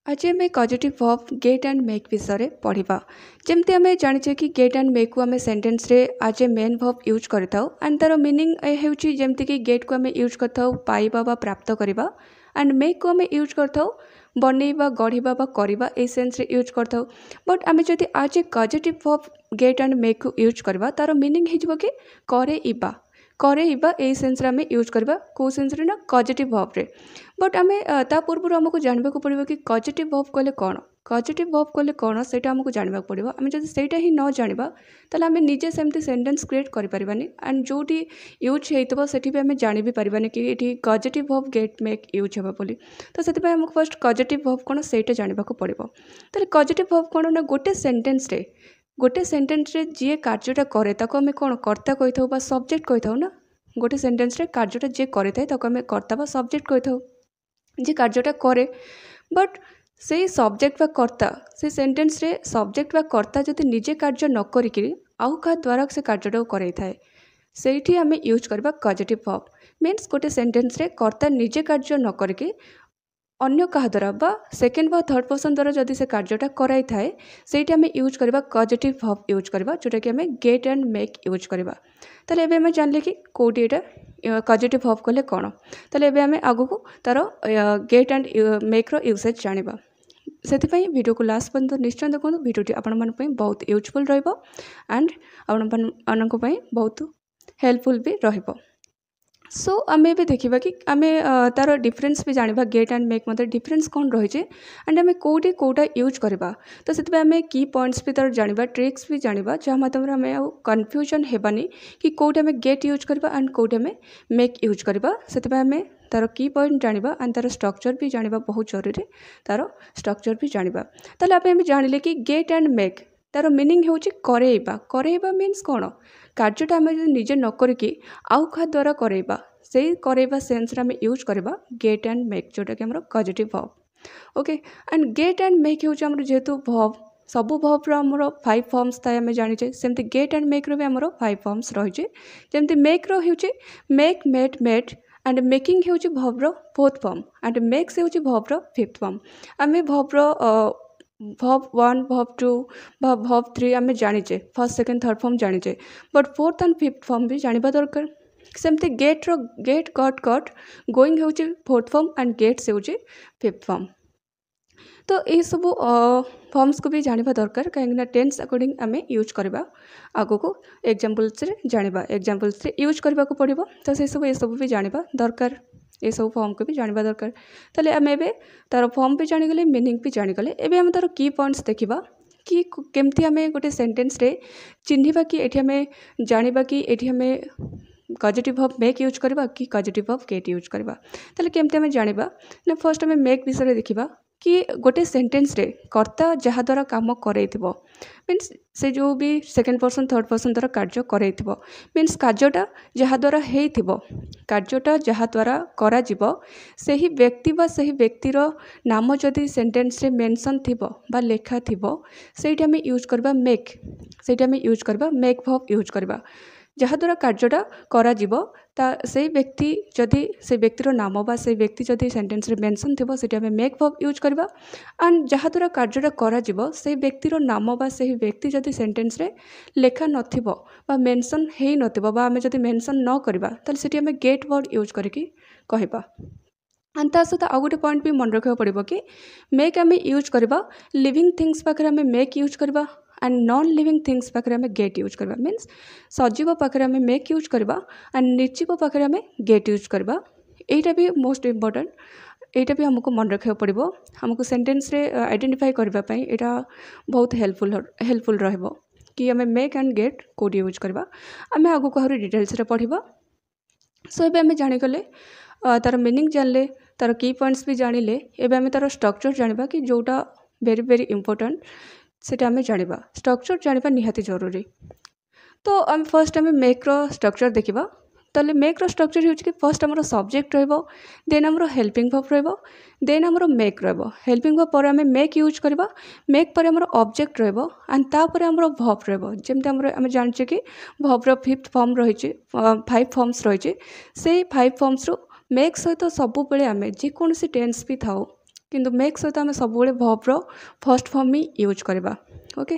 आज आम causative verb get and make विषय पढ़ा जमती आम जाने कि गेट एंड मेक को आम सेंटेंस रे आज ए मेन वर्ब यूज करता एंड तार मीनिंग होमती कि गेट को आम यूज करता पाइबा बा प्राप्त करवा एंड मेक को आम यूज करता बनइबा गढ़ा बा करवा ए सेन्स रे यूज करता बट आम जदि आज ए causative verb get and make को यूज करवा तार मीनिंग हो कि करेइबा करेइबा ए सेन्स रे आम यूज करवा कौ सेन्स रे ना कॉजेटिव वर्ब रे बट आम ता पूर्व आमको जानवा पड़ो कि कॉजेटिव वर्ब कहले कौन कॉजेटिव वर्ब कहले कौन से आमको जानवा पड़ो आम जब से ही न जाना ताल आम निजे सेमती सेंटेंस क्रिएट करें एंड जो यूज होता से आम जानी भी पारानी कि ये causative verb get make use हे बोली तो से आमको फर्स्ट कॉजेटिव वर्ब कौन से जानवा पड़ो तो कॉजेटिव वर्ब कौन ना गोटे सेंटेंस रे जी कार्यटा कै ताको आम कौन कर्ता कही था सब्जेक्ट कही था ना गोटे सेंटेंस रे कार्यटा जी करे ताको आम कर्ता बा सब्जेक्ट कही था जे कार्यटा करे बट से सब्जेक्ट बा कर्ता से सेंटेंस रे सब्जेक्ट बा कर्ता जदि निजे कार्य न करिकी आउ का द्वारा से कार्यटा करे थाए सेठी आम यूज करबा कॉजेटिव वर्ब मीन्स गोटे सेंटेंस रे कर्ता निजे कार्य न करिकी अन्य क्या द्वारा बा सेकेंड बा थर्ड पर्सन द्वारा जदि से कार्यटा कराई थाए सेठी आम यूज करबा कॉजेटिव वर्ब यूज करबा जोटा कि आम गेट एंड मेक यूज करबा ताले एबे आम जानले कि कोटी एटा कॉजेटिव वर्ब कहले कौन ताले एबे आम आगु को तार गेट एंड मेक रो यूसेज जानिबा से वीडियो को लास्ट पर्यंत निश्चय देखो वीडियोटी आपण बहुत यूजफुल रहिबो एंड आपण बहुत हेल्पफुल भी रहिबो सो आम ए देखा कि आम तार डिफरेन्स भी जाना गेट एंड मेक मत डिफरेन्स कौन रही एंड आम कौटी कौटा यूज करवा तो से आम की पॉइंट्स भी तार जाना ट्रिक्स भी जाना जहाँ माध्यम आम कन्फ्यूजन हेबानी कि कौटे आम गेट यूज करवा एंड कौटे आम मेक यूज करवा से आम तार की पॉइंट जाना एंड तार स्ट्रक्चर भी जाना बहुत जरूरी तार स्ट्रक्चर भी जाना ताले आम जानिले कि गेट एंड मेक तार मीनिंग हो करेइबा मीन्स कौन कार्यटा आम निजे न करिकी आउ क्या द्वारा करेइबा से करेइबा सेन्स रे आम यूज करबा गेट एंड मेक जोटा कि हमर positive verb okay and get and make हो जेहेतु वर्ब सबू वर्ब आमर 5 फॉर्म्स थाए आम जाने सेमती गेट एंड मेक रो भी आमर 5 फॉर्म्स रही जमती मेक रो होची make made made and making होची वर्ब रो 4th फॉर्म एंड मेक्स होची वर्ब रो 5th फॉर्म आम वर्ब रो वर्ब 1 वर्ब 2 वर्ब 3 आम जाने फर्स्ट सेकेंड थर्ड फॉर्म जाने but 4th and 5th form भी जाना दरकार सेमती गेट रो गेट गट गट गोइंग होची 4th फॉर्म एंड गेट्स होची 5th फॉर्म तो यही सब फॉर्म्स को भी जाना दरकार कहीं टेंस अकॉर्डिंग आम यूज करवा आगो को एग्जाम्पल्स जाना एग्जाम्पल्स यूज करने को पड़ो तो से सब ये सब भी जाना दरकार ये सब फॉर्म को भी जाना दरकार ताले आम एबे तार फॉर्म भी जानीगले मीनिंग भी जानीगले एबे आम तार की पॉइंट्स देखा कि केमती आम गोटे सेंटेंस रे चिन्हिबा कि एठी आम जानिबा कि एठी आम पॉजिटिव वर्ब मेक यूज करबा कि पॉजिटिव वर्ब गेट यूज करबा ताले केमती आम जानिबा ना फर्स्ट आम मेक विषय देखिबा कि गोटे सेंटेंस रे कर्ता जहाँ द्वारा काम करैथिबो मीन्स से जो भी सेकेंड पर्सन थर्ड पर्सन द्वारा कार्य करैथिबो मीन्स कार्यटा जहाँ द्वारा हेइथिबो कार्यटा जहाँ द्वारा करा जिवो सही व्यक्ति बा सही व्यक्तिर नाम जदि सेंटेंस रे मेंशन थिबो बा लेखा थिबो सेठी आम यूज करबा मेक सेठी आम यूज करबा मेक वर्ब यूज करबा जहाँ द्वारा कार्यटा करा जिवो ता से व्यक्ति जदि से व्यक्तिर नाम बा से व्यक्ति जदि सेंटेंस रे मेंशन थिबो सेठी आम मेक वर्ब यूज करबा एंड जहाँ द्वारा कार्यटा करा जिवो से व्यक्तिर नाम बा से व्यक्ति जदि सेंटेंस रे लेखा नथिबो बा मेंशन हेइ नथिबो बा आम जदि मेंशन न करबा ताले सेठी आम गेट वर्ड यूज करिकी कहबा एंड ता सहित आउ गोटे पॉइंट भी मन रखा पड़ो कि मेक आम यूज करबा लिविंग थिंग्स पाखे आम मेक यूज करबा एंड नॉन लिविंग थिंग्स पाखे आम गेट यूज करबा मीन्स सजीव पाखे आम मेक यूज करबा एंड निर्जीव पाखे आम गेट यूज करबा एटा भी मोस्ट इम्पोर्टेंट एटा भी हमको मन रखा पड़ो हमको सेंटेंस रे आइडेंटिफाई करने एटा बहुत हेल्पफुल रहिबो कि आम make and gate code use करबा आम आगु को डिटेल्स रे पढ़िबा सो एबे आम जानिगले तार मीनिंग जानले तार की पॉइंट्स भी जानिले एबे आम तार स्ट्रक्चर जानिबा कि जोटा वेरी वेरी इंपोर्टेंट सेटा आम जानिबा स्ट्रक्चर जानिबा निहाती जरूरी तो आम फर्स्ट आम मेक रो स्ट्रक्चर देखिबा ताले मेक रो स्ट्रक्चर हो कि फर्स्ट आमर सब्जेक्ट रहिबो देन आमर हेल्पिंग वर्ब रहिबो देन आमर मेक रहिबो हेल्पिंग वर्ब पर आम मेक यूज करबा मेक पर आमर ऑब्जेक्ट रहिबो एंड तापर आमर वर्ब रहिबो जेमते आम जानिचे कि वर्ब रो 5th फॉर्म रहिचे 5 फॉर्म्स रहिचे से 5 फॉर्म्स रो मेक सहित सब बेले आम जेकोसी टेंस भी थाओ किंतु मेक सहित आम सब भर्बर फर्स्ट फॉर्म ही यूज करवा ओके।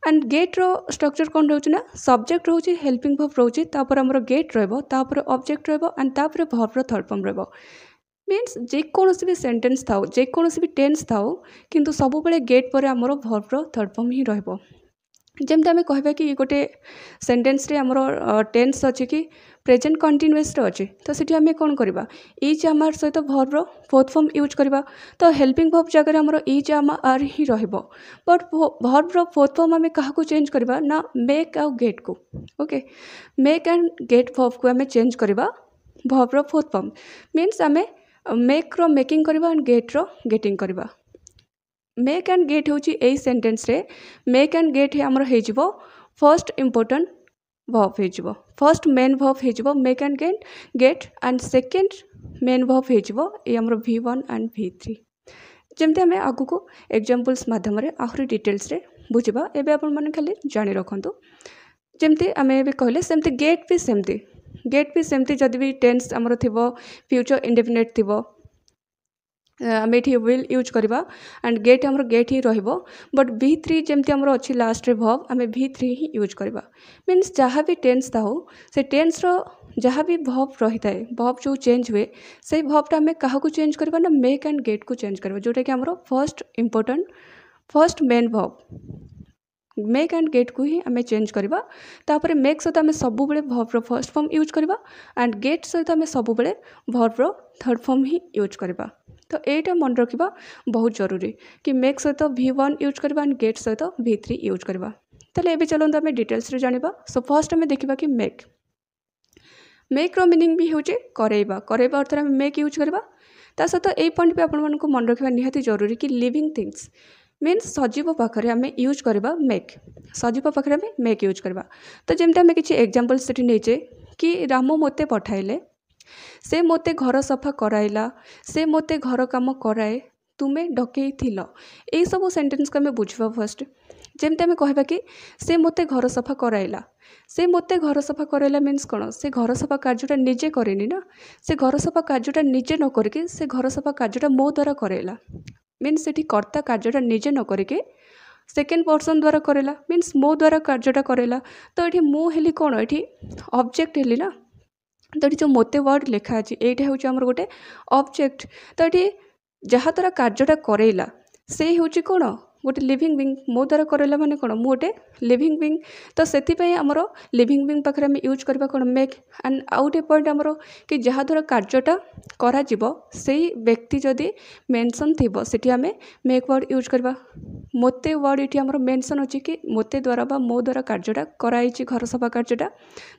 एंड गेट रो स्ट्रक्चर कौन रोचे ना सब्जेक्ट रोचे हेल्पिंग वर्ब रोचे तापर हमर गेट रहबो तापर ऑब्जेक्ट रहबो एंड तापर वर्बर थर्ड फॉर्म रहबो मीन्स जेकोसी भी सेंटेंस थाउ जेकोसी भी टेन्स थाउ किंतु सब बेले गेट पर हमर वर्बर थर्ड फॉर्म ही रहबो। जमती आम कहवा कि गोटे सेंटेंस रे हमर टेन्स अच्छी कि प्रेजेंट कंटिन्यूअस अच्छे तो सीठी आम कौन करवा इज आम आर सहित वर्बर फोर्थ फॉर्म यूज करवा तो हेल्पिंग वर्ब जगह हमर इज आम आर ही रहिबो बट वर्बर फोर्थ फॉर्म आम क्या चेंज करवा ना मेक आउ गेट को okay. Make and get verb को आम चेंज करवा वर्बर फोर्थ फॉर्म मीन्स आम मेक रो मेकिंग करवा एंड गेट रो गेटिंग करवा। मेक एंड गेट हूँ यही सेंटेंस रे मेक एंड गेट आमर हो फर्स्ट इम्पोर्टेंट वर्ब हो फर्स्ट मेन वर्ब हो make and get and second main verb हो आमर V1 एंड V3 जमती आम आगु को एग्जांपल्स माध्यम आहरी डिटेल्स रे बुझा एवं आपण मैंने खाली जानी रखु जमती आम ए कहले सेमती गेट भी सेमती जदि भी टेन्स आमर थी फ्यूचर इंडेफिनिट थी आम ये विल यूज करवा एंड गेट आमर गेट ही रहिबो बट V3 जमती आमर अच्छी लास्ट रे वर्ब आम V3 ही यूज करवा मीन्स जहाँ भी टेन्स था से टेन्स रो जहाँ भी वर्ब रही था वर्ब जो चेंज हुए से वर्बटा आम क्या चेंज करवा ना मेक एंड गेट को चेंज करवा जोटा कि आमर first important first main verb make and get को ही आम चेंज करवा तापर मेक सहित आम सब वर्बर फर्स्ट फॉर्म यूज करवा एंड गेट सहित आम सब वर्बर थर्ड फॉर्म ही यूज करवा। तो यहीटा मन रखा बहुत जरूरी कि मेक सहित V1 यूज करवा एंड गेट सहित V3 यूज करवा। ताले एबे चलते आम डिटेल्स रे जानिबा। सो फर्स्ट आम देखा कि मेक रो मीनिंग भी होचे करैबा अर्थ आम मेक यूज करवा ता सहित यही पॉइंट भी आपण मानक मन रखा निहाती जरूरी कि लिविंग थिंग्स मीन्स सजीव पाखे आम यूज करवा मेक सजीव पाखे आम मेक यूज करवा। तो जमती आम किसी एग्जांपल्स सेठी नेचे कि राम मोते पठाइले से मोते घर सफा कराइला से मोते घर काम कराए तुमे डकई थिल यही सब सेंटेंस को आम बुझा फर्स्ट जमती आम कहवा कि से मोते घर सफा कराइला से मोते घर सफा कराइला मीन्स कौन से घर सफा कार्यटा निजे करेनी ना से घर सफा कार्यटा निजे न करके से घर सफा कार्यटा मो द्वारा कराइला मीन्स से कर्ता कार्यटा निजे न करके सेकेंड पर्सन द्वारा करेला मीन्स मो द्वारा कार्यटा करेला। तो ये मु हेली कौन ये ऑब्जेक्ट हेली ना तो ये जो मोते वर्ड लिखा अच्छी यहाँ हूँ आमर गोटे ऑब्जेक्ट तो ये जहाँ द्वारा कार्यटा करेला से हूँ कौन गोटे लिविंग बिंग मो द्वारा करेला माने कौन मु गोटे लिविंग बिंग तो से आमर लिविंग बिंग पाखे आम यूज करवा कौन मेक एंड आउ गोटे पॉइंट आमर कि जहाँ द्वारा कार्यटा करा जीवो सेही व्यक्ति जदि मेंशन थिबो सेठी आम मेक वर्ड यूज करवा। मोते वर्ड ये आमर मेंशन अच्छी कि मोते द्वारा बा मो द्वारा कार्यटा कराई घर सफा कार्यटा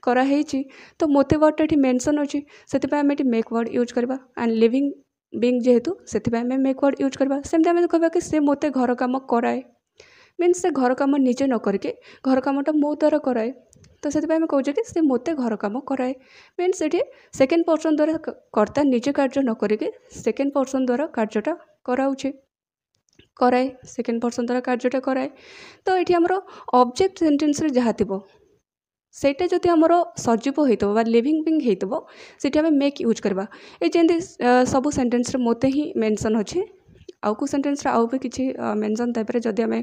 कराई तो मोते वर्डटा ये मेंशन अच्छी से आम ये मेक वर्ड यूज करवा एंड लिविंग बिंग जेहेतु से मेक वर्ड यूज करवा। सेमती आम कहवा कि से मोते घर काम कराए मीन्स से घर काम निजे न करके घर कामटा मो द्वारा कराए तो से कहे कि से मोते घर काम कराए मीन्स ये सेकेंड पर्सन द्वारा कर्ता निजे कार्य न करके सेकेंड पर्सन द्वारा कार्यटा कराऊे कराए सेकेंड पर्सन द्वारा कार्यटा कराए। तो ये आमर ऑब्जेक्ट सेंटेंस रे जहाँ थी सेटा जदि आमर सजीव होइतो बा लिविंग बिंग होइतो सेठी आम मेक यूज करवा ये जमी सब सेंटेंस रे मोते ही मेंशन अच्छे आउ को सेंटेंस रे आउ भी किसी मेंशन तापर जदि आम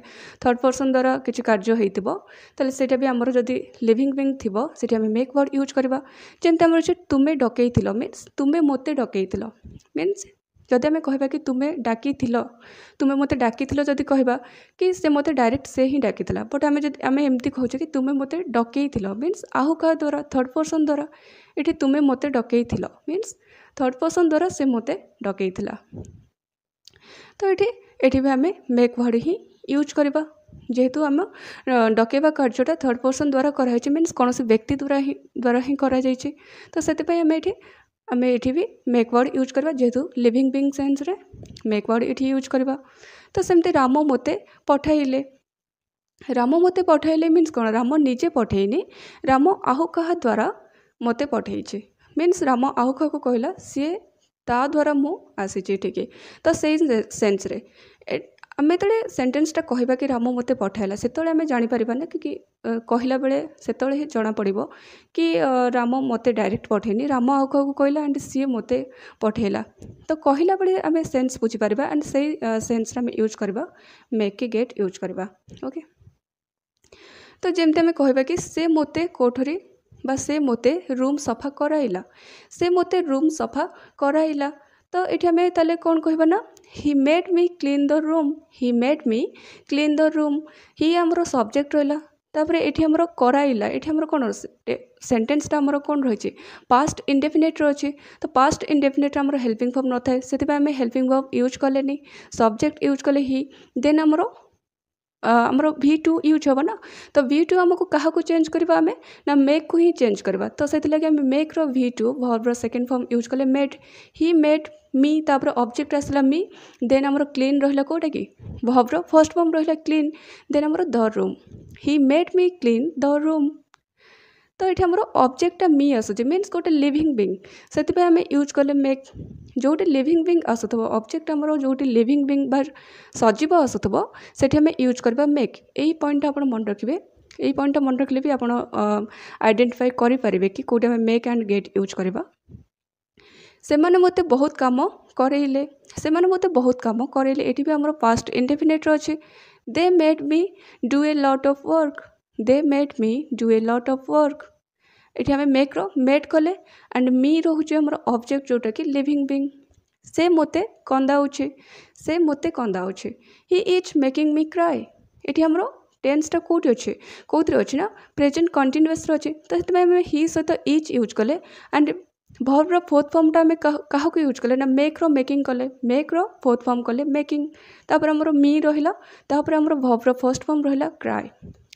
थर्ड पर्सन द्वारा किसी कार्य होइतो ताले सेटा भी आमर जदि लिविंग बिंग थिबो सेठी आम मेक वर्ड यूज करवा। जमती आमर अच्छे तुमे डकई थिलो मीन्स तुमे मोते डकई थिलो मीन्स जदि आम कहवा कि तुमे डाकी थिलो तुमे मोते डाकी थिलो जदि कहवा कि से मोते डायरेक्ट से ही डाकी थिला बट आम जदि आम एमती कहूँ कि तुमे मोते डकई थिलो मीन्स आहु क्या द्वारा थर्ड पर्सन द्वारा ये तुमे मोते डकई थिलो मीन्स थर्ड पर्सन द्वारा से मोते डकई थिला। तो ये भी आम मेक वर्ड ही यूज करवा जेहेतु आम डकैवा कार्यटा थर्ड पर्सन द्वारा कराई मीन्स कौन व्यक्ति द्वारा ही करा तो से आम ये भी मेक वर्ड यूज करवा जेहेतु लिविंग बिंग सेंस रे मेक वर्ड ये यूज करवा। तो सेमती राम मोते पठाइले मीन्स कौन राम निजे पठेनी राम आहु क्या द्वारा मते पठे मीन्स राम आहु क्या को कहला सी ता द्वारा मु आसी ठीक तो से सेन्स रे आम जो सेन्टेन्सटा कहवा कि राम मते पठाइला से आम जापर ना कि कहला बेले से जना पड़ कि राम मते डायरेक्ट पठेनी राम आउ क्या कहला एंड सी मते पठेला तो कहला बेले आम सेन्स बुझीपर एंड से सेन्स आम यूज करवा मेक के गेट यूज करवा ओके। तो जमती आम कहवा कि से मते कोठरी बा से मते रूम सफा कराइला से मते रूम सफा कराइला तो ये आम ताले कौन कहबा ना he made me clean the room he made me clean the room he आमर सब्जेक्ट रहा तापर ये आमर कराइला ये आमर कौन सेन्टेन्सटा आमर कौन रही पास्ट इंडेफिनिट रही तो पास्ट इंडेफिनिट आमर हेल्पिंग फॉर्म न थाए से आम हेल्पिंग वर्ब यूज कले सब्जेक्ट यूज कले ही देन आमर V2 यूज होगा ना तो V2 आमको क्या चेंज करवा आम ना मेक को ही चेंज करवा तो से आम मेक रो V2 verb second form use कले मेड ही मेड मी तापर ऑब्जेक्ट आसला मी देन आमर क्लीन रहा कौटा कि वर्ब फर्स्ट फॉर्म रहा क्लीन देन आमर the room he made me clean the room तो ये आमर ऑब्जेक्टा मी आसूँ मीन्स गोटे लिविंग बीइंग से आम यूज कले मेक जोटे लिविंग बीइंग आसुव ऑब्जेक्ट आमर जोटे लिविंग बीइंग बा सजीव आसुव से आम यूज करवा मेक यही पॉइंट आप मन रखिए यही पॉइंट मन रखिले भी आप आइडेंटिफाई करेंगे कि कौटे आम मेक एंड गेट यूज करवा। से माने मते बहुत काम करेले से माने मते बहुत काम करेले ये भी आमर पास्ट इंडेफिनिट अच्छे they made me do a lot of work they made me do a lot of work ये आम मेक रो मेड कले एंड मी रोचे आमर ऑब्जेक्ट जोटा कि लिविंग बीइंग से मते कंदाउछे से मते कंदाउछे he is making me cry ये आमर टेन्सटा कौटी अच्छे कौन अच्छे ना प्रेजेंट कंटिन्यूअस अच्छे तो से ही सहित इज यूज कले एंड वर्ब फोर्थ फॉर्मटा आम क्या यूज कले ना मेक रो मेकिंग कले मेक रो फोर्थ फॉर्म कले मेकिंग तापर आमर मी रहिला तापर आमर वर्ब फर्स्ट फॉर्म रहिला cry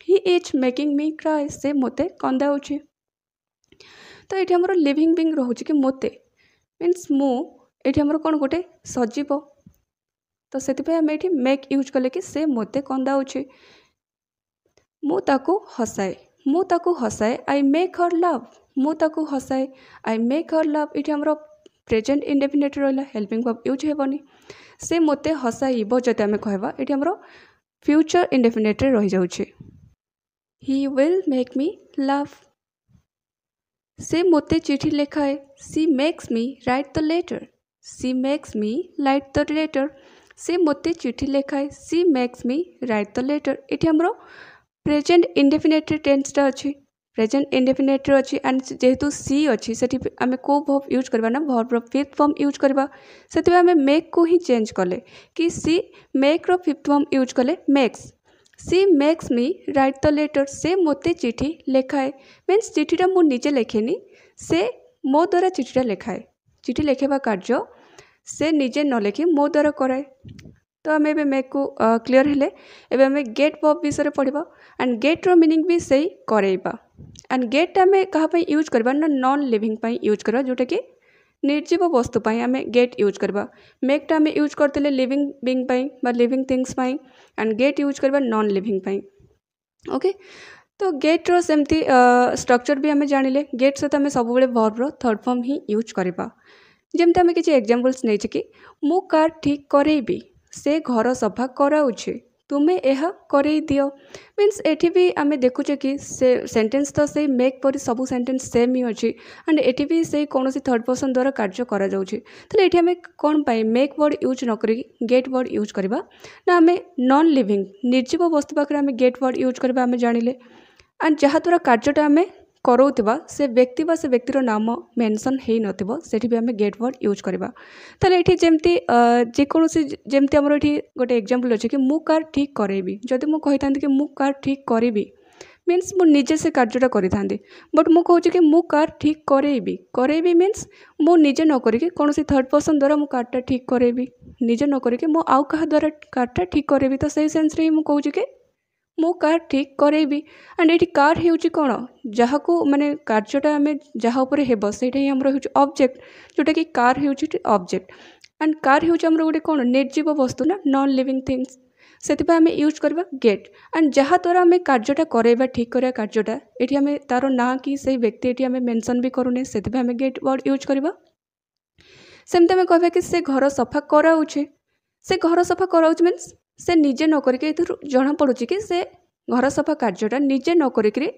he is making me cry से मते कंदाउछे तो ये आमर लिविंग बीइंग रोचे कि मते मीन्स मु ये आमर कौन गोटे सजीव तो से आम ये मेक यूज कले कि से मते कंदाउछे मु ताकू हसाए आई मेक हर लव मु ताकू हसाए आई मेक हर लव ये आमर प्रेजेंट इंडेफिनिट रहा हेल्पिंग वर्ब यूज हेबनी से मते हसाइब जदि आम कहवा ये आमर फ्यूचर इंडेफिनिट रही जाउछे he will make me love से मते चिठी लिखाए she makes me write the letter she makes me write the letter से मते चिठी लिखाए she makes me write the letter ये आमर प्रेजेंट इंडेफिनिट टेन्सटा अच्छी प्रेजेंट इंडेफिनिट अच्छी एंड जेहेतु सी अच्छी से आम को वर्ब यूज करवा ना वर्ब फिफ्थ फॉर्म यूज करवा से आम मेक को ही चेंज कले कि सी मेक रो फिफ्थ फॉर्म यूज कले मेक्स सी makes me write the letter से मते चिठी लिखाए मीन्स चिठीटा मु निजे लिखेनी से मो द्वारा चिठीटा लिखाए चिठी लिखेबा कार्य से निजे न लिखी मो द्वारा कराए तो आम ए मेक को क्लीयर हेले एबे आम गेट वर्ब विषय पढ़ा एंड गेट रो मीनिंग भी सही करेबा एंड गेट आम क्या यूज करवा ना नॉन लिविंग यूज करवा जोटा कि निर्जीव वस्तु आम गेट यूज करवा मेकटा आम यूज करते लिविंग बीइंग बा living things and get use करवा नॉन लिविंग ओके। तो गेट रो सेमती स्ट्रक्चर भी आम जानिले गेट सहित आम सब वर्ब रो थर्ड फॉर्म ही यूज करवा जमती आम किसी एग्जांपल्स नहीं कि मु कार ठीक करेबी से घर सफा कराउछे तुम्हें यह करई दियो मीन्स एठी भी आम देखुचे कि से सेंटेंस तो से मेक पर सब सेंटेंस सेम ही अच्छी एंड एठी भी से कौन थर्ड पर्सन द्वारा कार्य करा जाउछे तो एठी आम कौन पाई मेक वर्ड यूज न करी गेट वर्ड यूज करवा ना आम नॉन लिविंग निर्जीव वस्तु पाखे आम गेट वर्ड यूज करवा आम जानिले एंड जहाँ द्वारा कार्यटा आम कराउथिबा से व्यक्ति बा से व्यक्तिर नाम मेंशन हेई नथिबो सेठी भी आम गेट वर्ड यूज करवा ताले एठी जेमती जेकोसी जेमती हमर एठी गोटे एग्जांपल अछि कि मु कार ठीक करेबी जदि मु कहितांती कि मु कार ठीक करेबी मीन्स मु निजे से कार्यटा करिथांती बट मु कहूँ कि मु कार ठीक करेबी मीन्स मु निजे न करिके कोनोसी थर्ड पर्सन द्वारा मु कारटा ठीक करेबी निजे न करिके मु आउ कहा द्वारा कारटा ठीक करेबी तो सही सेंस रे मु कहूँ कि मु कार ठीक करेबी एंड ये कार होउची कौन जहाँ को माने कार्यटा आम जहाँ उपर हेब सेटा ही हमर होउची ऑब्जेक्ट जोटा कि कार होउची ऑब्जेक्ट एंड कार होउची हमर गोटे कौन निर्जीव वस्तु ना नॉन लिविंग थिंग्स से आम यूज करवा गेट एंड जहाँ द्वारा आम कार्यटा करवा ठीक करवा कार्यटा ये आम तार ना कि से व्यक्ति ये आम मेंशन भी करूने से आम गेट वर्ड यूज करवा सेमती आम कहवा कि से घर सफा कराउछे से घर सफा कराउछ मीन्स से निजे न करके जना पड़ुछि कि से घर सफा कार्यटा निजे न करिकरी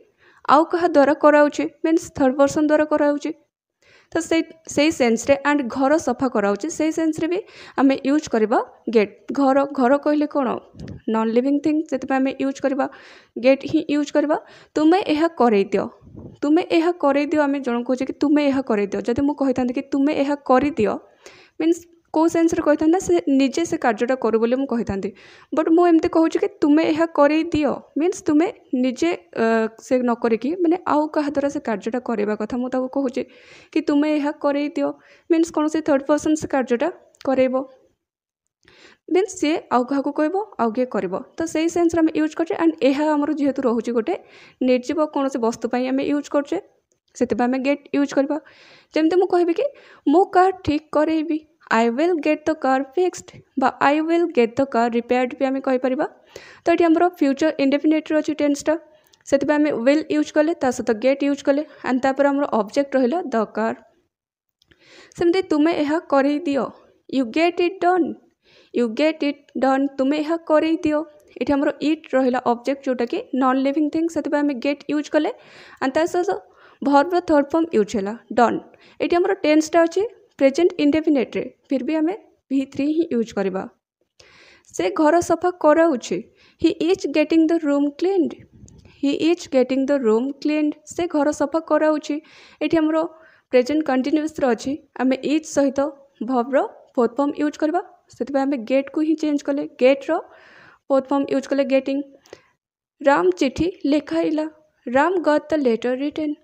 आउ कहा द्वारा कराउछि मीन्स थर्ड पर्सन द्वारा कराउछि। तो से सेन्स रे एंड घर सफा कराउछि से सेन्स रे भी आमे यूज करबा गेट। घर घर कहले कोन नॉन लिविंग थिंग से आमे यूज करबा गेट ही यूज करबा। तुमे एहा करै दियो तुमे एहा करै दियो आमे जण कहै कि तुमे एहा करै दियो जदि मु कहितांती कि तुमे एहा करि दियो मीन्स कौ सेन्स रे कहितांती ना से निजे से कार्यटा करू बोली मु कहितांती बट मु एमती कहूछि कि तुमे एहा करै दियो मीन्स तुमे निजे से न करिकी माने आउ कहा द्वारा से कार्यटा करबा कथा मु ताको कहूछि कि तुमे एहा करै दियो मीन्स कोन से थर्ड पर्सन से कार्यटा करेबो मीन्स सी आउ क्या कहब आउ किए कर तो सही सेन्स आम यूज करचे एंड यह आमर जेहेतु रोचे गोटे निर्जीव कौन से वस्तुपाई आम यूज करचे से आम गेट यूज करवा। जमती मुझे कि मो कार ठीक करेबी I will get the car fixed बा I will get the car repaired भी आम कहीपर। तो ये आमर फ्यूचर इंडेफिनिट अच्छी टेन्सटा से आम विल यूज कले सहित गेट यूज कले एंड तापर आमर ऑब्जेक्ट रहा द कार। सेमती तुम्हें यह कर दियो you get it done you get it done तुम्हें यह कर दियो। ये आमर इट रहा ऑब्जेक्ट जोटा कि नॉन लिविंग थिंग से आम गेट यूज कले एंड सहित वर्ब थर्ड फॉर्म यूज है डन। ये आमर टेन्सटा अच्छी प्रेजेंट इंडेफिनिट रे फिर भी आम V3 ही यूज करवा। से घर सफा कराउछि he is getting the room cleaned he is getting the room cleaned से घर सफा कराउछि। ये आमर प्रेजेंट कंटिन्यूअस अच्छी आम इज सहित वर्ब फोर्थ फॉर्म यूज करवा से आम गेट को ही चेंज कले गेट रो फोर्थ फॉर्म यूज कले गेटिंग। राम चिठी लिखाइला Ram got the letter written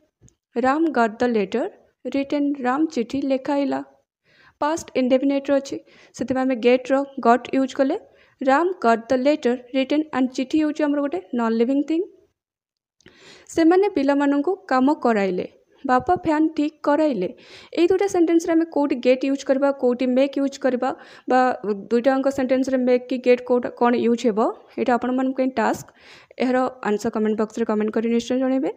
Ram got the letter written Ram चिठी लिखाइला। पास्ट इंडेफिनिट अच्छी से आम गेट रो गॉट यूज कले Ram got the letter written and चिठी हूँ आमर गोटे नॉन लिविंग थिंग। से माने पिला माननकु काम कराइले बापा फैन ठीक कराइले ये दुटा सेंटेंस रे आम कोटी गेट यूज करबा कोटी मेक यूज करबा बा दुटांक सेंटेंस रे मेक की गेट कोटा कौन यूज हेबो एटा आपण मन टास्क। यार आंसर कमेंट बॉक्स रे कमेंट करी निश्चय जणेबे।